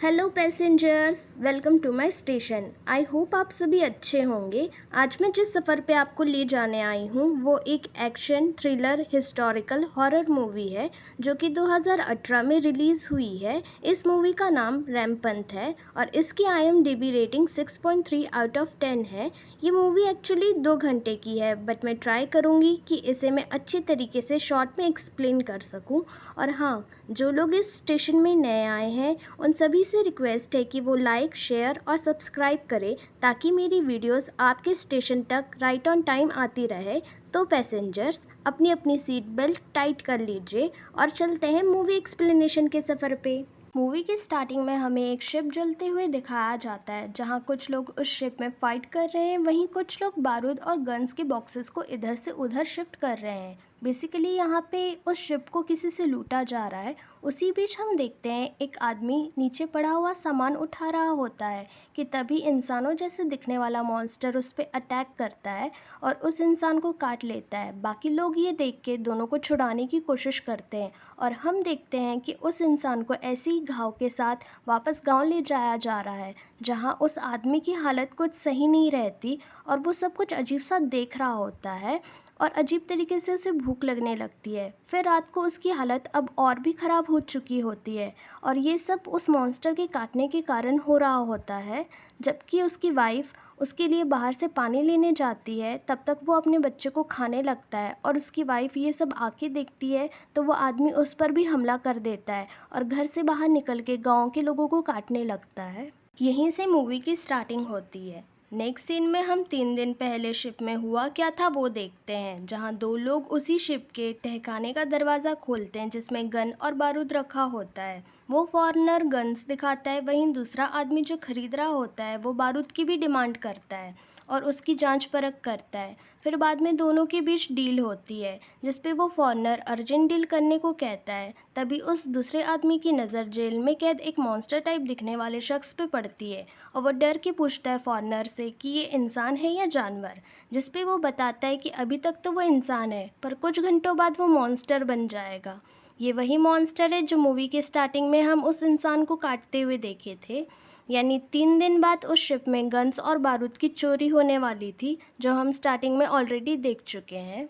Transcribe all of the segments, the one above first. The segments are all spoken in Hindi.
Hello passengers, welcome to my station. I hope आप सभी अच्छे होंगे। आज मैं जिस सफ़र पे आपको ले जाने आई हूँ वो एक action thriller historical horror movie है जो कि 2018 में रिलीज़ हुई है। इस मूवी का नाम रैमपंथ है और इसकी IMDb रेटिंग 6.3 आउट ऑफ 10 है। ये मूवी एक्चुअली 2 घंटे की है बट मैं ट्राई करूँगी कि इसे मैं अच्छी तरीके से शॉर्ट में एक्सप्लेन कर सकूँ। और हाँ, जो लोग इस स्टेशन में नए आए हैं उन सभी से रिक्वेस्ट है कि वो लाइक, शेयर और सब्सक्राइब करें ताकि मेरी वीडियोस आपके स्टेशन तक राइट ऑन टाइम आती रहे। तो पैसेंजर्स अपनी अपनी सीट बेल्ट टाइट कर लीजिए और चलते हैं मूवी एक्सप्लेनेशन के सफ़र पे। मूवी की स्टार्टिंग में हमें एक शिप जलते हुए दिखाया जाता है जहां कुछ लोग उस शिप में फाइट कर रहे हैं, वहीं कुछ लोग बारूद और गन्स के बॉक्सेस को इधर से उधर शिफ्ट कर रहे हैं। बेसिकली यहाँ पे उस शिप को किसी से लूटा जा रहा है। उसी बीच हम देखते हैं एक आदमी नीचे पड़ा हुआ सामान उठा रहा होता है कि तभी इंसानों जैसे दिखने वाला मॉन्स्टर उस पर अटैक करता है और उस इंसान को काट लेता है। बाकी लोग ये देख के दोनों को छुड़ाने की कोशिश करते हैं और हम देखते हैं कि उस इंसान को ऐसे ही घाव के साथ वापस गांव ले जाया जा रहा है जहां उस आदमी की हालत कुछ सही नहीं रहती और वो सब कुछ अजीब सा देख रहा होता है और अजीब तरीके से उसे भूख लगने लगती है। फिर रात को उसकी हालत अब और भी ख़राब हो चुकी होती है और ये सब उस मॉन्स्टर के काटने के कारण हो रहा होता है। जबकि उसकी वाइफ उसके लिए बाहर से पानी लेने जाती है, तब तक वो अपने बच्चे को खाने लगता है और उसकी वाइफ ये सब आके देखती है तो वो आदमी उस पर भी हमला कर देता है और घर से बाहर निकल के गाँव के लोगों को काटने लगता है। यहीं से मूवी की स्टार्टिंग होती है। नेक्स्ट सीन में हम 3 दिन पहले शिप में हुआ क्या था वो देखते हैं, जहां 2 लोग उसी शिप के तहखाने का दरवाज़ा खोलते हैं जिसमें गन और बारूद रखा होता है। वो फॉरेनर गन्स दिखाता है, वहीं दूसरा आदमी जो खरीद रहा होता है वो बारूद की भी डिमांड करता है और उसकी जांच परख करता है। फिर बाद में दोनों के बीच डील होती है जिस पे वो फॉरेनर अर्जेंट डील करने को कहता है। तभी उस दूसरे आदमी की नज़र जेल में कैद एक मॉन्स्टर टाइप दिखने वाले शख्स पे पड़ती है और वो डर के पूछता है फॉरेनर से कि ये इंसान है या जानवर, जिस पे वो बताता है कि अभी तक तो वो इंसान है पर कुछ घंटों बाद वो मॉन्स्टर बन जाएगा। ये वही मॉन्स्टर है जो मूवी के स्टार्टिंग में हम उस इंसान को काटते हुए देखे थे। यानी 3 दिन बाद उस शिप में गन्स और बारूद की चोरी होने वाली थी जो हम स्टार्टिंग में ऑलरेडी देख चुके हैं।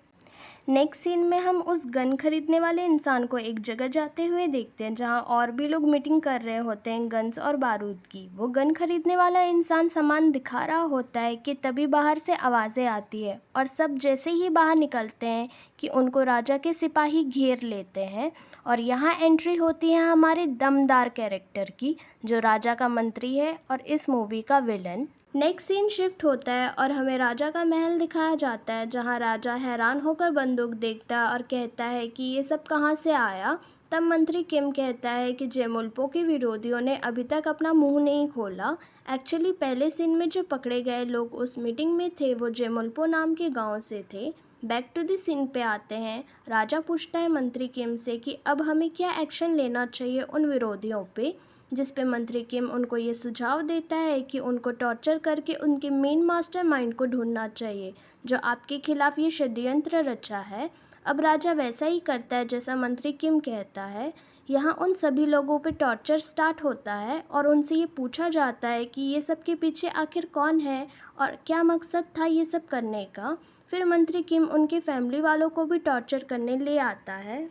नेक्स्ट सीन में हम उस गन खरीदने वाले इंसान को एक जगह जाते हुए देखते हैं जहां और भी लोग मीटिंग कर रहे होते हैं गन्स और बारूद की। वो गन खरीदने वाला इंसान सामान दिखा रहा होता है कि तभी बाहर से आवाज़ें आती है और सब जैसे ही बाहर निकलते हैं कि उनको राजा के सिपाही घेर लेते हैं और यहाँ एंट्री होती है हमारे दमदार कैरेक्टर की जो राजा का मंत्री है और इस मूवी का विलन। नेक्स्ट सीन शिफ्ट होता है और हमें राजा का महल दिखाया जाता है जहां राजा हैरान होकर बंदूक देखता है और कहता है कि ये सब कहां से आया। तब मंत्री किम कहता है कि जेमुल्पो के विरोधियों ने अभी तक अपना मुंह नहीं खोला। एक्चुअली पहले सीन में जो पकड़े गए लोग उस मीटिंग में थे वो जेमुल्पो नाम के गांव से थे। बैक टू द सीन पे आते हैं। राजा पूछता है मंत्री किम से कि अब हमें क्या एक्शन लेना चाहिए उन विरोधियों पे, जिस पे मंत्री किम उनको ये सुझाव देता है कि उनको टॉर्चर करके उनके मेन मास्टरमाइंड को ढूंढना चाहिए जो आपके खिलाफ ये षड्यंत्र रचा है। अब राजा वैसा ही करता है जैसा मंत्री किम कहता है। यहाँ उन सभी लोगों पे टॉर्चर स्टार्ट होता है और उनसे ये पूछा जाता है कि ये सब के पीछे आखिर कौन है और क्या मकसद था ये सब करने का। फिर मंत्री किम उनके फैमिली वालों को भी टॉर्चर करने ले आता है।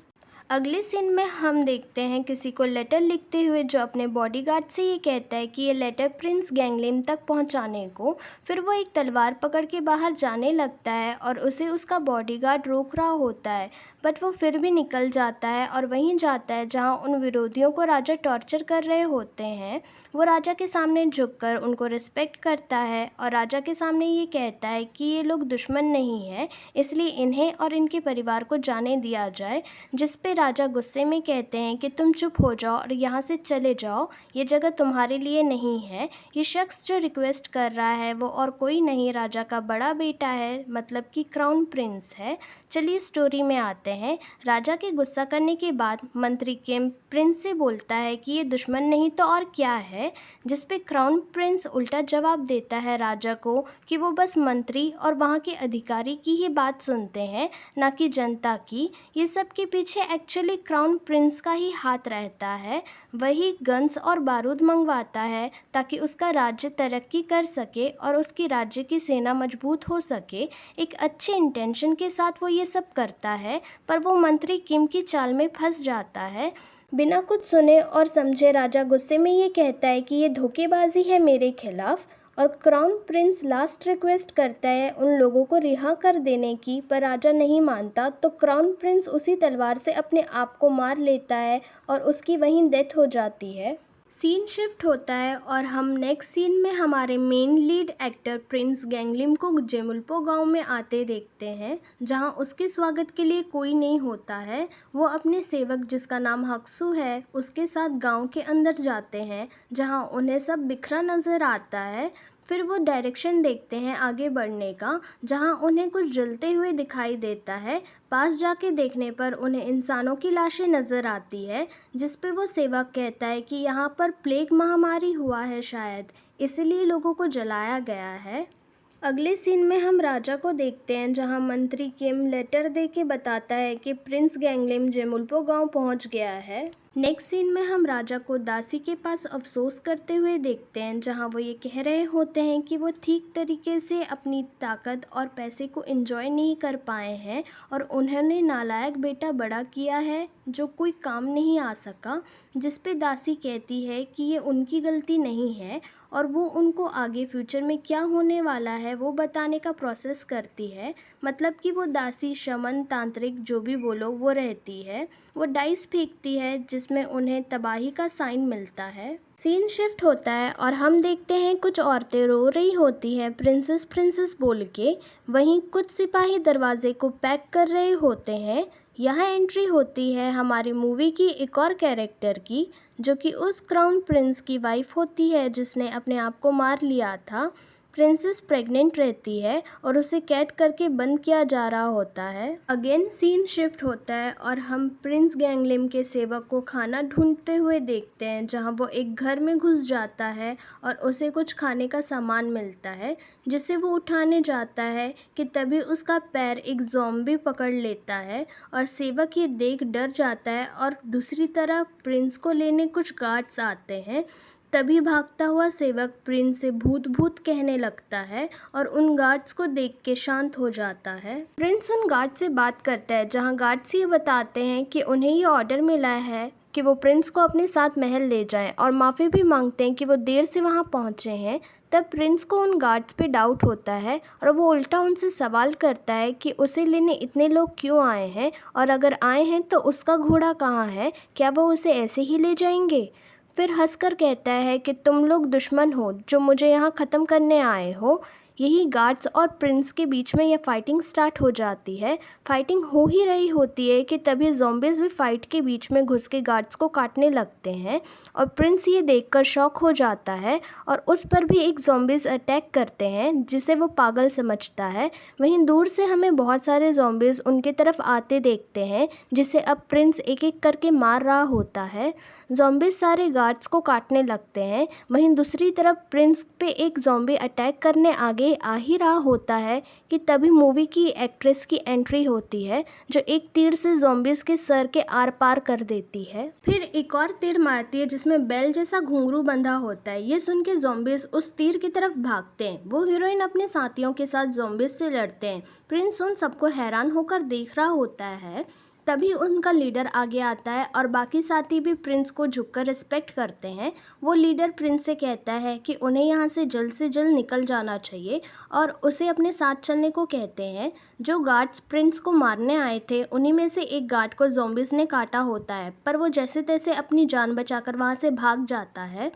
अगले सीन में हम देखते हैं किसी को लेटर लिखते हुए जो अपने बॉडीगार्ड से ये कहता है कि ये लेटर प्रिंस गैंगलिन तक पहुंचाने को। फिर वो एक तलवार पकड़ के बाहर जाने लगता है और उसे उसका बॉडीगार्ड रोक रहा होता है बट वो फिर भी निकल जाता है और वहीं जाता है जहां उन विरोधियों को राजा टॉर्चर कर रहे होते हैं। वो राजा के सामने झुककर उनको रिस्पेक्ट करता है और राजा के सामने ये कहता है कि ये लोग दुश्मन नहीं हैं, इसलिए इन्हें और इनके परिवार को जाने दिया जाए। जिस पे राजा गुस्से में कहते हैं कि तुम चुप हो जाओ और यहाँ से चले जाओ, ये जगह तुम्हारे लिए नहीं है। ये शख्स जो रिक्वेस्ट कर रहा है वो और कोई नहीं राजा का बड़ा बेटा है, मतलब कि क्राउन प्रिंस है। चलिए स्टोरी में आते हैं। राजा के गुस्सा करने के बाद मंत्री किम प्रिंस से बोलता है कि ये दुश्मन नहीं तो और क्या है, जिस पे क्राउन प्रिंस उल्टा जवाब देता है राजा को कि वो बस मंत्री और वहाँ के अधिकारी की ही बात सुनते हैं, ना कि जनता की। ये सब के पीछे एक्चुअली क्राउन प्रिंस का ही हाथ रहता है। वही गन्स और बारूद मंगवाता है ताकि उसका राज्य तरक्की कर सके और उसकी राज्य की सेना मजबूत हो सके। एक अच्छे इंटेंशन के साथ वो ये सब करता है, पर वो मंत्री किम की चाल में फंस जाता है। बिना कुछ सुने और समझे राजा गुस्से में ये कहता है कि ये धोखेबाजी है मेरे खिलाफ, और क्राउन प्रिंस लास्ट रिक्वेस्ट करता है उन लोगों को रिहा कर देने की, पर राजा नहीं मानता। तो क्राउन प्रिंस उसी तलवार से अपने आप को मार लेता है और उसकी वहीं डेथ हो जाती है। सीन शिफ्ट होता है और हम नेक्स्ट सीन में हमारे मेन लीड एक्टर प्रिंस गैंगलिम को जेमुल्पो गांव में आते देखते हैं, जहां उसके स्वागत के लिए कोई नहीं होता है। वो अपने सेवक जिसका नाम हक्सू है उसके साथ गांव के अंदर जाते हैं, जहां उन्हें सब बिखरा नज़र आता है। फिर वो डायरेक्शन देखते हैं आगे बढ़ने का, जहां उन्हें कुछ जलते हुए दिखाई देता है। पास जाके देखने पर उन्हें इंसानों की लाशें नज़र आती है, जिस पे वो सेवक कहता है कि यहाँ पर प्लेग महामारी हुआ है शायद, इसीलिए लोगों को जलाया गया है। अगले सीन में हम राजा को देखते हैं, जहां मंत्री किम लेटर दे के बताता है कि प्रिंस गैंगलिम जेमुल्पो गांव पहुंच गया है। नेक्स्ट सीन में हम राजा को दासी के पास अफसोस करते हुए देखते हैं, जहां वो ये कह रहे होते हैं कि वो ठीक तरीके से अपनी ताकत और पैसे को एंजॉय नहीं कर पाए हैं और उन्होंने नालायक बेटा बड़ा किया है जो कोई काम नहीं आ सका। जिस पे दासी कहती है कि ये उनकी गलती नहीं है और वो उनको आगे फ्यूचर में क्या होने वाला है वो बताने का प्रोसेस करती है। मतलब कि वो दासी शमन तांत्रिक जो भी बोलो वो रहती है। वो डाइस फेंकती है जिसमें उन्हें तबाही का साइन मिलता है। सीन शिफ्ट होता है और हम देखते हैं कुछ औरतें रो रही होती हैं प्रिंसेस प्रिंसेस बोल के। वहीं कुछ सिपाही दरवाजे को पैक कर रहे होते हैं। यहाँ एंट्री होती है हमारी मूवी की एक और कैरेक्टर की, जो कि उस क्राउन प्रिंस की वाइफ होती है जिसने अपने आप को मार लिया था। प्रिंसेस प्रेग्नेंट रहती है और उसे कैद करके बंद किया जा रहा होता है। अगेन सीन शिफ्ट होता है और हम प्रिंस गैंगलिम के सेवक को खाना ढूंढते हुए देखते हैं, जहां वो एक घर में घुस जाता है और उसे कुछ खाने का सामान मिलता है, जिसे वो उठाने जाता है कि तभी उसका पैर एक ज़ॉम्बी पकड़ लेता है और सेवक ये देख डर जाता है। और दूसरी तरफ प्रिंस को लेने कुछ गार्ड्स आते हैं। तभी भागता हुआ सेवक प्रिंस से भूत भूत कहने लगता है और उन गार्ड्स को देख के शांत हो जाता है। प्रिंस उन गार्ड से बात करता है, जहां गार्ड्स ये बताते हैं कि उन्हें ये ऑर्डर मिला है कि वो प्रिंस को अपने साथ महल ले जाएं और माफ़ी भी मांगते हैं कि वो देर से वहां पहुंचे हैं। तब प्रिंस को उन गार्ड्स पे डाउट होता है और वो उल्टा उनसे सवाल करता है कि उसे लेने इतने लोग क्यों आए हैं, और अगर आए हैं तो उसका घोड़ा कहाँ है, क्या वो उसे ऐसे ही ले जाएंगे। फिर हंसकर कहता है कि तुम लोग दुश्मन हो जो मुझे यहाँ ख़त्म करने आए हो। यही गार्ड्स और प्रिंस के बीच में यह फाइटिंग स्टार्ट हो जाती है। फाइटिंग हो ही रही होती है कि तभी ज़ॉम्बीज़ भी फाइट के बीच में घुस के गार्ड्स को काटने लगते हैं और प्रिंस ये देखकर शॉक हो जाता है और उस पर भी एक ज़ॉम्बीज़ अटैक करते हैं, जिसे वो पागल समझता है। वहीं दूर से हमें बहुत सारे ज़ॉम्बीज़ उनके तरफ आते देखते हैं, जिसे अब प्रिंस एक एक करके मार रहा होता है। ज़ॉम्बीज़ सारे गार्ड्स को काटने लगते हैं। वहीं दूसरी तरफ प्रिंस पे एक ज़ॉम्बी अटैक करने आगे आ ही रहा होता है कि तभी मूवी की एक्ट्रेस की एंट्री होती है, जो एक तीर से ज़ॉम्बीज़ के सर के आर पार कर देती है। फिर एक और तीर मारती है जिसमें बेल जैसा घुंघरू बंधा होता है। ये सुन के ज़ॉम्बीज़ उस तीर की तरफ भागते हैं। वो हीरोइन अपने साथियों के साथ ज़ॉम्बीज़ से लड़ते हैं। प्रिंस उन सबको हैरान होकर देख रहा होता है। तभी उनका लीडर आगे आता है और बाकी साथी भी प्रिंस को झुककर रिस्पेक्ट करते हैं। वो लीडर प्रिंस से कहता है कि उन्हें यहाँ से जल्द निकल जाना चाहिए और उसे अपने साथ चलने को कहते हैं। जो गार्ड्स प्रिंस को मारने आए थे उन्हीं में से एक गार्ड को ज़ॉम्बीज़ ने काटा होता है, पर वो जैसे तैसे अपनी जान बचाकर वहाँ से भाग जाता है।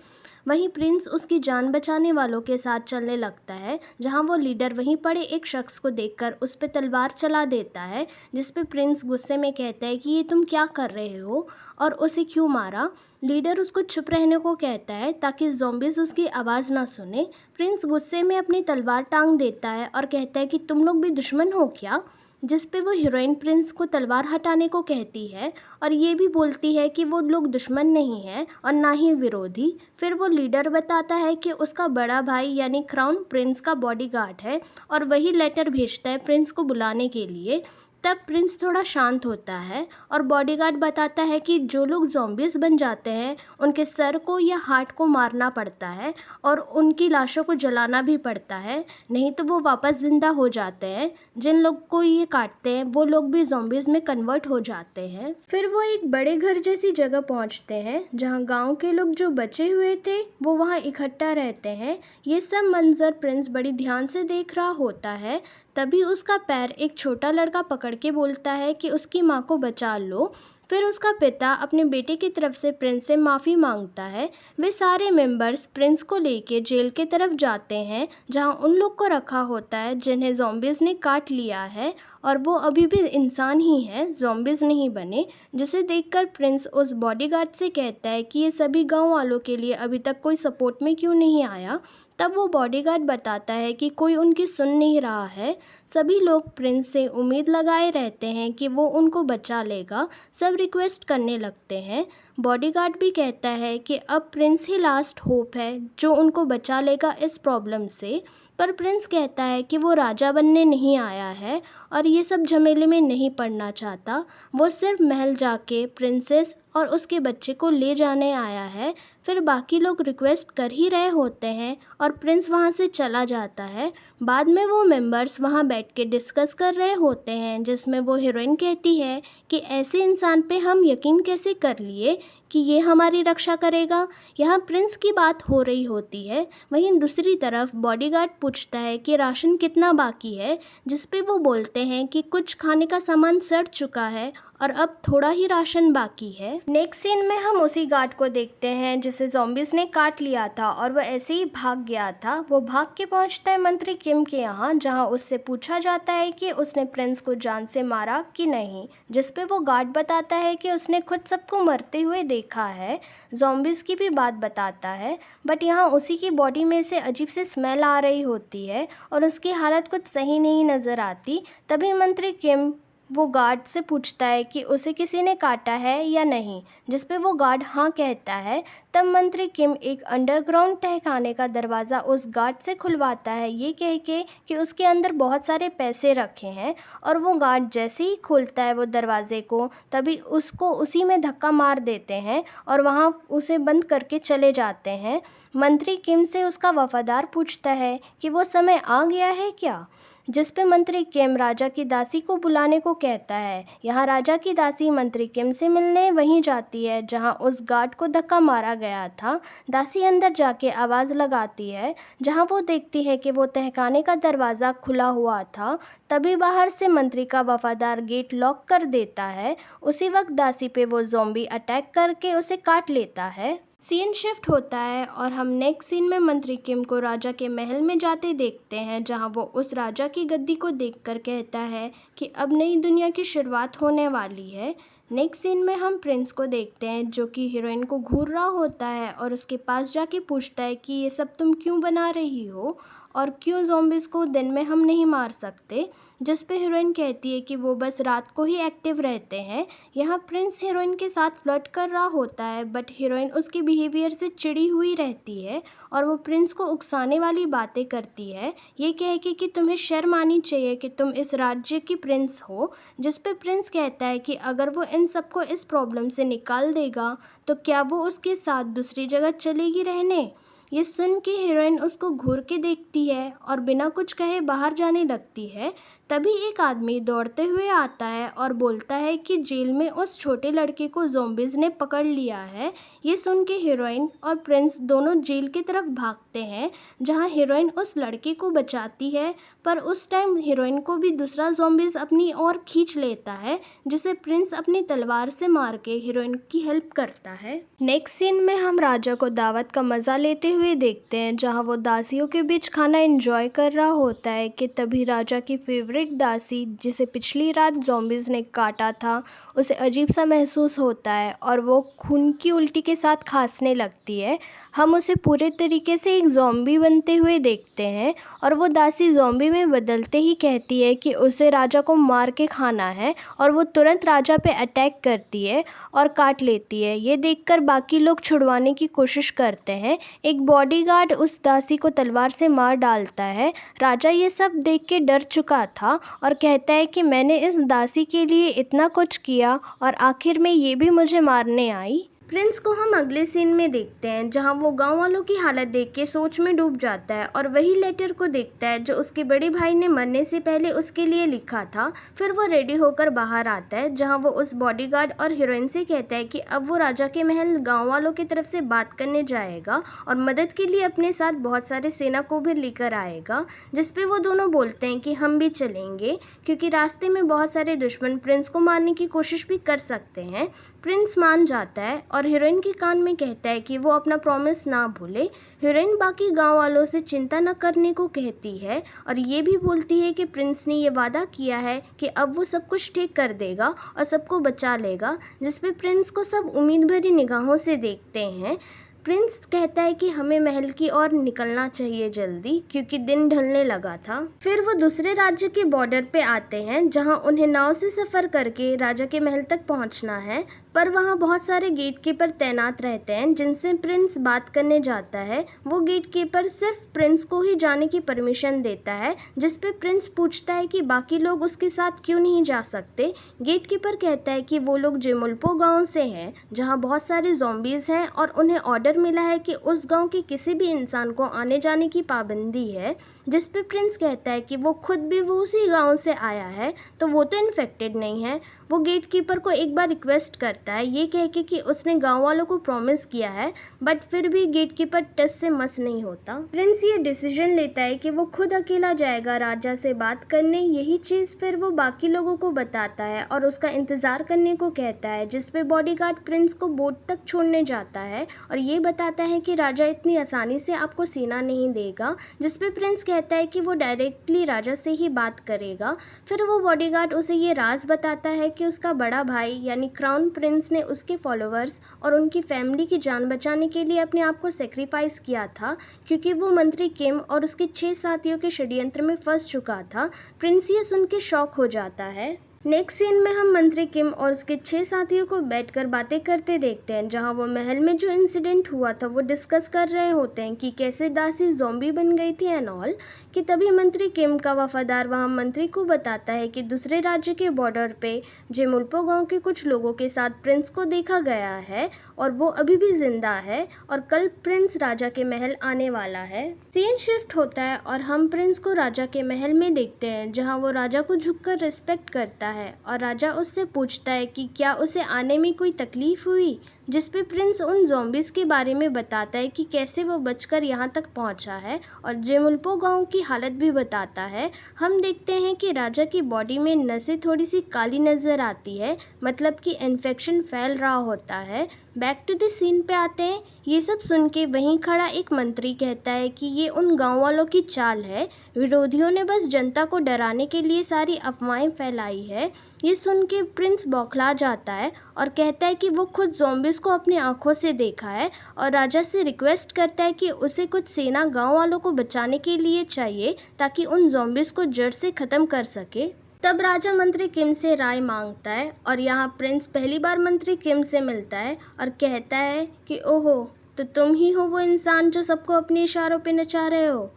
वहीं प्रिंस उसकी जान बचाने वालों के साथ चलने लगता है, जहां वो लीडर वहीं पड़े एक शख्स को देखकर उस पर तलवार चला देता है, जिस पे प्रिंस गुस्से में कहता है कि ये तुम क्या कर रहे हो और उसे क्यों मारा। लीडर उसको चुप रहने को कहता है ताकि ज़ॉम्बीज़ उसकी आवाज़ ना सुने। प्रिंस गुस्से में अपनी तलवार टांग देता है और कहता है कि तुम लोग भी दुश्मन हो क्या, जिस पे वो हीरोइन प्रिंस को तलवार हटाने को कहती है और ये भी बोलती है कि वो लोग दुश्मन नहीं हैं और ना ही विरोधी। फिर वो लीडर बताता है कि उसका बड़ा भाई यानी क्राउन प्रिंस का बॉडीगार्ड है और वही लेटर भेजता है प्रिंस को बुलाने के लिए। तब प्रिंस थोड़ा शांत होता है और बॉडीगार्ड बताता है कि जो लोग ज़ॉम्बीज़ बन जाते हैं उनके सर को या हार्ट को मारना पड़ता है और उनकी लाशों को जलाना भी पड़ता है, नहीं तो वो वापस ज़िंदा हो जाते हैं। जिन लोग को ये काटते हैं वो लोग भी ज़ॉम्बीज़ में कन्वर्ट हो जाते हैं। फिर वो एक बड़े घर जैसी जगह पहुंचते हैं जहां गांव के लोग जो बचे हुए थे वो वहां इकट्ठा रहते हैं। ये सब मंजर प्रिंस बड़ी ध्यान से देख रहा होता है। तभी उसका पैर एक छोटा लड़का पकड़ के बोलता है कि उसकी माँ को बचा लो। फिर उसका पिता अपने बेटे की तरफ से प्रिंस से माफ़ी मांगता है। वे सारे मेंबर्स प्रिंस को लेके जेल की तरफ जाते हैं जहां उन लोग को रखा होता है जिन्हें ज़ॉम्बीज़ ने काट लिया है और वो अभी भी इंसान ही हैं, ज़ॉम्बीज़ नहीं बने। जिसे देखकर प्रिंस उस बॉडीगार्ड से कहता है कि ये सभी गांव वालों के लिए अभी तक कोई सपोर्ट में क्यों नहीं आया। तब वो बॉडीगार्ड बताता है कि कोई उनकी सुन नहीं रहा है। सभी लोग प्रिंस से उम्मीद लगाए रहते हैं कि वो उनको बचा लेगा। सब रिक्वेस्ट करने लगते हैं। बॉडीगार्ड भी कहता है कि अब प्रिंस ही लास्ट होप है जो उनको बचा लेगा इस प्रॉब्लम से। पर प्रिंस कहता है कि वो राजा बनने नहीं आया है और ये सब झमेले में नहीं पड़ना चाहता। वो सिर्फ महल जाके प्रिंसेस और उसके बच्चे को ले जाने आया है। फिर बाकी लोग रिक्वेस्ट कर ही रहे होते हैं और प्रिंस वहाँ से चला जाता है। बाद में वो मेंबर्स वहाँ बैठ के डिस्कस कर रहे होते हैं जिसमें वो हीरोइन कहती है कि ऐसे इंसान पे हम यकीन कैसे कर लिए कि ये हमारी रक्षा करेगा। यहाँ प्रिंस की बात हो रही होती है। वहीं दूसरी तरफ बॉडीगार्ड पूछता है कि राशन कितना बाकी है, जिस पे वो बोलते हैं कि कुछ खाने का सामान सड़ चुका है और अब थोड़ा ही राशन बाकी है। नेक्स्ट सीन में हम उसी गार्ड को देखते हैं जिसे ज़ॉम्बीज़ ने काट लिया था और वह ऐसे ही भाग गया था। वो भाग के पहुंचता है मंत्री किम के यहाँ जहां उससे पूछा जाता है कि उसने प्रिंस को जान से मारा कि नहीं, जिस पे वो गार्ड बताता है कि उसने खुद सबको मरते हुए देखा है। ज़ॉम्बीज़ की भी बात बताता है, बट यहाँ उसी की बॉडी में से अजीब सी स्मेल आ रही होती है और उसकी हालत कुछ सही नहीं नज़र आती। तभी मंत्री किम वो गार्ड से पूछता है कि उसे किसी ने काटा है या नहीं, जिस पे वो गार्ड हाँ कहता है। तब मंत्री किम एक अंडरग्राउंड तहखाने का दरवाज़ा उस गार्ड से खुलवाता है ये कह के कि उसके अंदर बहुत सारे पैसे रखे हैं। और वो गार्ड जैसे ही खोलता है वो दरवाजे को, तभी उसको उसी में धक्का मार देते हैं और वहाँ उसे बंद करके चले जाते हैं। मंत्री किम से उसका वफादार पूछता है कि वो समय आ गया है क्या, जिस पे मंत्री किम राजा की दासी को बुलाने को कहता है। यहाँ राजा की दासी मंत्री किम से मिलने वहीं जाती है जहाँ उस गार्ड को धक्का मारा गया था। दासी अंदर जाके आवाज़ लगाती है जहाँ वो देखती है कि वो तहखाने का दरवाज़ा खुला हुआ था। तभी बाहर से मंत्री का वफादार गेट लॉक कर देता है। उसी वक्त दासी पे वो ज़ॉम्बी अटैक करके उसे काट लेता है। सीन शिफ्ट होता है और हम नेक्स्ट सीन में मंत्री किम को राजा के महल में जाते देखते हैं जहां वो उस राजा की गद्दी को देखकर कहता है कि अब नई दुनिया की शुरुआत होने वाली है। नेक्स्ट सीन में हम प्रिंस को देखते हैं जो कि हीरोइन को घूर रहा होता है और उसके पास जाके पूछता है कि ये सब तुम क्यों बना रही हो और क्यों ज़ॉम्बीज़ को दिन में हम नहीं मार सकते, जिस पे हीरोइन कहती है कि वो बस रात को ही एक्टिव रहते हैं। यहाँ प्रिंस हीरोइन के साथ फ्लर्ट कर रहा होता है बट हीरोइन उसके बिहेवियर से चिड़ी हुई रहती है और वो प्रिंस को उकसाने वाली बातें करती है ये कह के कि तुम्हें शर्म आनी चाहिए कि तुम इस राज्य की प्रिंस हो। जिस पे प्रिंस कहता है कि अगर वो इन सबको इस प्रॉब्लम से निकाल देगा तो क्या वो उसके साथ दूसरी जगह चलेगी रहने। ये सुन के हीरोइन उसको घूर के देखती है और बिना कुछ कहे बाहर जाने लगती है। तभी एक आदमी दौड़ते हुए आता है और बोलता है कि जेल में उस छोटे लड़के को ज़ॉम्बीज़ ने पकड़ लिया है। ये सुन के हीरोइन और प्रिंस दोनों जेल की तरफ भागते हैं जहां हीरोइन उस लड़के को बचाती है, पर उस टाइम हीरोइन को भी दूसरा ज़ॉम्बीज़ अपनी ओर खींच लेता है जिसे प्रिंस अपनी तलवार से मार के हीरोइन की हेल्प करता है। नेक्स्ट सीन में हम राजा को दावत का मज़ा लेते हुए देखते हैं जहां वो दासियों के बीच खाना एंजॉय कर रहा होता है कि तभी राजा की फेवरेट दासी जिसे पिछली रात ज़ॉम्बीज़ ने काटा था उसे अजीब सा महसूस होता है और वो खून की उल्टी के साथ खांसने लगती है। हम उसे पूरे तरीके से एक ज़ॉम्बी बनते हुए देखते हैं और वो दासी ज़ॉम्बी में बदलते ही कहती है कि उसे राजा को मार के खाना है और वो तुरंत राजा पे अटैक करती है और काट लेती है। ये देखकर बाकी लोग छुड़वाने की कोशिश करते हैं। एक बॉडीगार्ड उस दासी को तलवार से मार डालता है। राजा ये सब देख के डर चुका था था और कहता है कि मैंने इस दासी के लिए इतना कुछ किया और आखिर में ये भी मुझे मारने आई। प्रिंस को हम अगले सीन में देखते हैं जहां वो गांव वालों की हालत देख के सोच में डूब जाता है और वही लेटर को देखता है जो उसके बड़े भाई ने मरने से पहले उसके लिए लिखा था। फिर वो रेडी होकर बाहर आता है जहां वो उस बॉडीगार्ड और हीरोइन से कहता है कि अब वो राजा के महल गांव वालों की तरफ से बात करने जाएगा और मदद के लिए अपने साथ बहुत सारे सेना को भी लेकर आएगा, जिसपे वो दोनों बोलते हैं कि हम भी चलेंगे क्योंकि रास्ते में बहुत सारे दुश्मन प्रिंस को मारने की कोशिश भी कर सकते हैं। प्रिंस मान जाता है और हीरोइन के कान में कहता है कि वो अपना प्रॉमिस ना भूले। हीरोइन बाकी गांव वालों से चिंता न करने को कहती है और ये भी बोलती है कि प्रिंस ने ये वादा किया है कि अब वो सब कुछ ठीक कर देगा और सबको बचा लेगा, जिसपे प्रिंस को सब उम्मीद भरी निगाहों से देखते हैं। प्रिंस कहता है कि हमें महल की ओर निकलना चाहिए जल्दी क्योंकि दिन ढलने लगा था। फिर वो दूसरे राज्य के बॉर्डर पे आते हैं जहां उन्हें नाव से सफ़र करके राजा के महल तक पहुंचना है, पर वहाँ बहुत सारे गेटकीपर तैनात रहते हैं जिनसे प्रिंस बात करने जाता है। वो गेटकीपर सिर्फ प्रिंस को ही जाने की परमिशन देता है, जिस पे प्रिंस पूछता है कि बाकी लोग उसके साथ क्यों नहीं जा सकते। गेटकीपर कहता है कि वो लोग जेमुल्पो गांव से हैं जहाँ बहुत सारे ज़ॉम्बीज़ हैं और उन्हें ऑर्डर मिला है कि उस गांव के किसी भी इंसान को आने जाने की पाबंदी है, जिस पे प्रिंस कहता है कि वो खुद भी वो उसी गांव से आया है तो वो तो इन्फेक्टेड नहीं है। वो गेटकीपर को एक बार रिक्वेस्ट करता है ये कह के कि उसने गांव वालों को प्रॉमिस किया है, बट फिर भी गेटकीपर टस से मस नहीं होता। प्रिंस ये डिसीजन लेता है कि वो खुद अकेला जाएगा राजा से बात करने। यही चीज़ फिर वो बाकी लोगों को बताता है और उसका इंतज़ार करने को कहता है, जिस पे बॉडीगार्ड प्रिंस को बोट तक छोड़ने जाता है और ये बताता है कि राजा इतनी आसानी से आपको सेना नहीं देगा, जिस पे प्रिंस कहता है कि वो डायरेक्टली राजा से ही बात करेगा। फिर वो बॉडीगार्ड उसे ये राज बताता है कि उसका बड़ा भाई यानी क्राउन प्रिंस ने उसके फॉलोअर्स और उनकी फैमिली की जान बचाने के लिए अपने आप को सेक्रीफाइस किया था क्योंकि वो मंत्री किम और उसके 6 साथियों के षड्यंत्र में फंस चुका था। प्रिंस ये सुन के शॉक हो जाता है। नेक्स्ट सीन में हम मंत्री किम और उसके 6 साथियों को बैठकर बातें करते देखते हैं जहां वो महल में जो इंसिडेंट हुआ था वो डिस्कस कर रहे होते हैं कि कैसे दासी ज़ॉम्बी बन गई थी एंड ऑल। कि तभी मंत्री किम का वफादार वहां मंत्री को बताता है कि दूसरे राज्य के बॉर्डर पे जेमुल्पो गांव के कुछ लोगों के साथ प्रिंस को देखा गया है और वो अभी भी जिंदा है और कल प्रिंस राजा के महल आने वाला है। सीन शिफ्ट होता है और हम प्रिंस को राजा के महल में देखते हैं जहाँ वो राजा को झुककर रिस्पेक्ट करता है और राजा उससे पूछता है कि क्या उसे आने में कोई तकलीफ़ हुई, जिस पे प्रिंस उन ज़ॉम्बीज़ के बारे में बताता है कि कैसे वो बचकर यहाँ तक पहुँचा है और जेमुल्पो गांव की हालत भी बताता है। हम देखते हैं कि राजा की बॉडी में नसें थोड़ी सी काली नज़र आती है, मतलब कि इन्फेक्शन फैल रहा होता है। बैक टू द सीन पे आते हैं। ये सब सुन के वहीं खड़ा एक मंत्री कहता है कि ये उन गांव वालों की चाल है, विरोधियों ने बस जनता को डराने के लिए सारी अफवाहें फैलाई है। ये सुन के प्रिंस बौखला जाता है और कहता है कि वो खुद ज़ॉम्बीज़ को अपनी आंखों से देखा है और राजा से रिक्वेस्ट करता है कि उसे कुछ सेना गांव वालों को बचाने के लिए चाहिए ताकि उन ज़ॉम्बीज़ को जड़ से ख़त्म कर सके। तब राजा मंत्री किम से राय मांगता है और यहाँ प्रिंस पहली बार मंत्री किम से मिलता है और कहता है कि ओहो, तो तुम ही हो वो इंसान जो सबको अपने इशारों पे नचा रहे हो।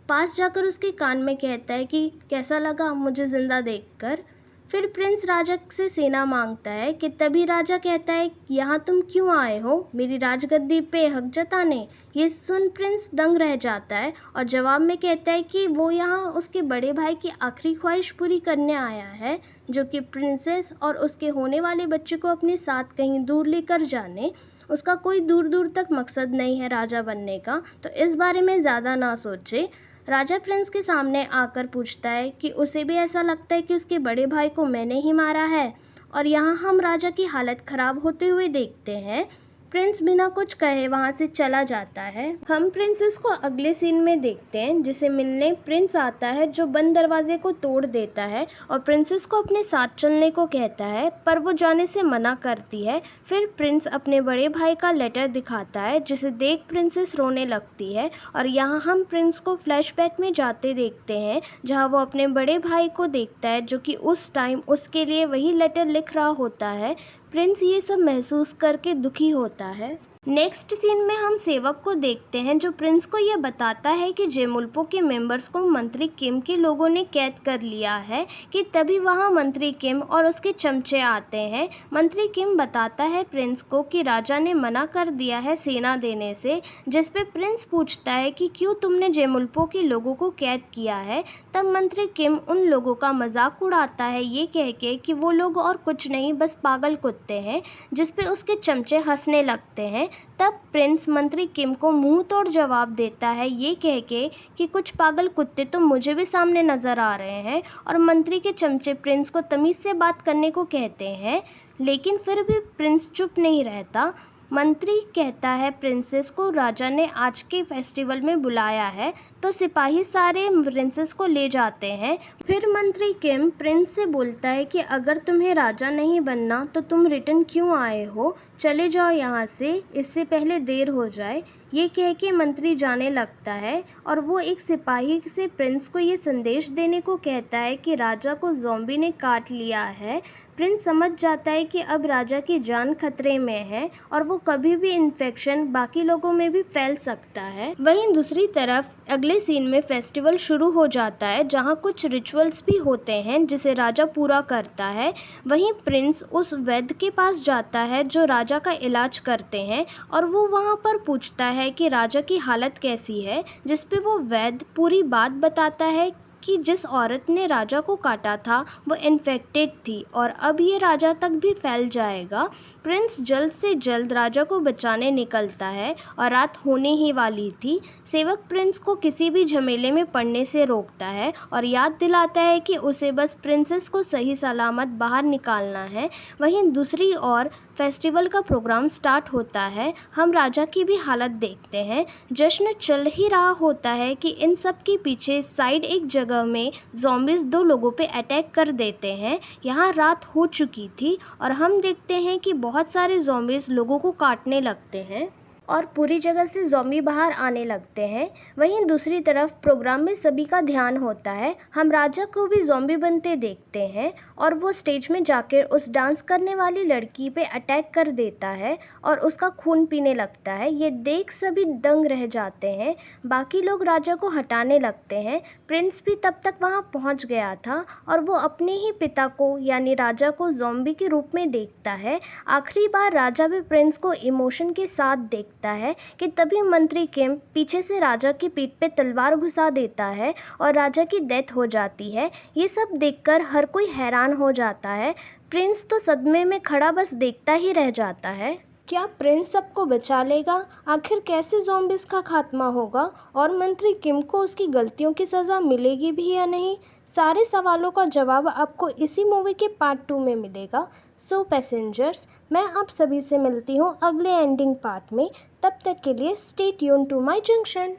पास जाकर उसके कान में कहता है कि कैसा लगा मुझे ज़िंदा देखकर। फिर प्रिंस राजा से सेना मांगता है कि तभी राजा कहता है यहाँ तुम क्यों आए हो, मेरी राजगद्दी पे हक जताने। ये सुन प्रिंस दंग रह जाता है और जवाब में कहता है कि वो यहाँ उसके बड़े भाई की आखिरी ख्वाहिश पूरी करने आया है, जो कि प्रिंसेस और उसके होने वाले बच्चे को अपने साथ कहीं दूर लेकर जाने। उसका कोई दूर दूर तक मकसद नहीं है राजा बनने का, तो इस बारे में ज़्यादा ना सोचे। राजा प्रिंस के सामने आकर पूछता है कि उसे भी ऐसा लगता है कि उसके बड़े भाई को मैंने ही मारा है, और यहाँ हम राजा की हालत ख़राब होते हुए देखते हैं। प्रिंस बिना कुछ कहे वहाँ से चला जाता है। हम प्रिंसेस को अगले सीन में देखते हैं जिसे मिलने प्रिंस आता है, जो बंद दरवाजे को तोड़ देता है और प्रिंसेस को अपने साथ चलने को कहता है, पर वो जाने से मना करती है। फिर प्रिंस अपने बड़े भाई का लेटर दिखाता है जिसे देख प्रिंसेस रोने लगती है और यहाँ हम प्रिंस को फ्लैशबैक में जाते देखते हैं जहाँ वो अपने बड़े भाई को देखता है जो कि उस टाइम उसके लिए वही लेटर लिख रहा होता है। प्रिंस ये सब महसूस करके दुखी होता है। नेक्स्ट सीन में हम सेवक को देखते हैं जो प्रिंस को यह बताता है कि जेमुल्पो के मेंबर्स को मंत्री किम के लोगों ने कैद कर लिया है कि तभी वहां मंत्री किम और उसके चमचे आते हैं। मंत्री किम बताता है प्रिंस को कि राजा ने मना कर दिया है सेना देने से, जिस पे प्रिंस पूछता है कि क्यों तुमने जेमुल्पो के लोगों को कैद किया है। तब मंत्री किम उन लोगों का मजाक उड़ाता है ये कह के कि वो लोग और कुछ नहीं बस पागल कुत्ते हैं, जिस पे उसके चमचे हंसने लगते हैं। तब प्रिंस मंत्री किम को मुंह तोड़ जवाब देता है ये कह के कि कुछ पागल कुत्ते तो मुझे भी सामने नज़र आ रहे हैं, और मंत्री के चमचे प्रिंस को तमीज़ से बात करने को कहते हैं, लेकिन फिर भी प्रिंस चुप नहीं रहता। मंत्री कहता है प्रिंसेस को राजा ने आज के फेस्टिवल में बुलाया है, तो सिपाही सारे प्रिंसेस को ले जाते हैं। फिर मंत्री किम प्रिंस से बोलता है कि अगर तुम्हें राजा नहीं बनना तो तुम रिटर्न क्यों आए हो, चले जाओ यहाँ से, इससे पहले देर हो जाए। ये कह के मंत्री जाने लगता है और वो एक सिपाही से प्रिंस को ये संदेश देने को कहता है कि राजा को ज़ॉम्बी ने काट लिया है। प्रिंस समझ जाता है कि अब राजा की जान खतरे में है और वो कभी भी इन्फेक्शन बाकी लोगों में भी फैल सकता है। वहीं दूसरी तरफ अगले सीन में फेस्टिवल शुरू हो जाता है जहाँ कुछ रिचुअल्स भी होते हैं जिसे राजा पूरा करता है। वहीं प्रिंस उस वैद्य के पास जाता है जो राजा का इलाज करते हैं और वो वहाँ पर पूछता है कि राजा की हालत कैसी है, जिस पे वो वैद्य पूरी बात बताता है कि जिस औरत ने राजा को काटा था वो इन्फेक्टेड थी और अब ये राजा तक भी फैल जाएगा। प्रिंस जल्द से जल्द राजा को बचाने निकलता है और रात होने ही वाली थी। सेवक प्रिंस को किसी भी झमेले में पड़ने से रोकता है और याद दिलाता है कि उसे बस प्रिंसेस को सही सलामत बाहर निकालना है। वहीं दूसरी ओर फेस्टिवल का प्रोग्राम स्टार्ट होता है। हम राजा की भी हालत देखते हैं। जश्न चल ही रहा होता है कि इन सब के पीछे साइड एक जगह में ज़ॉम्बीज़ 2 लोगों पे अटैक कर देते हैं। यहाँ रात हो चुकी थी और हम देखते हैं कि बहुत सारे ज़ॉम्बीज़ लोगों को काटने लगते हैं और पूरी जगह से ज़ॉम्बी बाहर आने लगते हैं। वहीं दूसरी तरफ प्रोग्राम में सभी का ध्यान होता है। हम राजा को भी ज़ॉम्बी बनते देखते हैं और वो स्टेज में जाकर उस डांस करने वाली लड़की पे अटैक कर देता है और उसका खून पीने लगता है। ये देख सभी दंग रह जाते हैं। बाकी लोग राजा को हटाने लगते हैं। प्रिंस भी तब तक वहाँ पहुँच गया था और वो अपने ही पिता को यानी राजा को ज़ॉम्बी के रूप में देखता है। आखिरी बार राजा भी प्रिंस को इमोशन के साथ देखता है कि तभी मंत्री किम पीछे से राजा की पीठ पे तलवार घुसा देता है और राजा की डेथ हो जाती है। ये सब देखकर हर कोई हैरान हो जाता है। प्रिंस तो सदमे में खड़ा बस देखता ही रह जाता है। क्या प्रिंस सबको बचा लेगा? आखिर कैसे ज़ॉम्बीज़ का खात्मा होगा और मंत्री किम को उसकी गलतियों की सज़ा मिलेगी भी या नहीं? सारे सवालों का जवाब आपको इसी मूवी के पार्ट 2 में मिलेगा। सो पैसेंजर्स, मैं आप सभी से मिलती हूँ अगले एंडिंग पार्ट में। तब तक के लिए stay tune to my junction.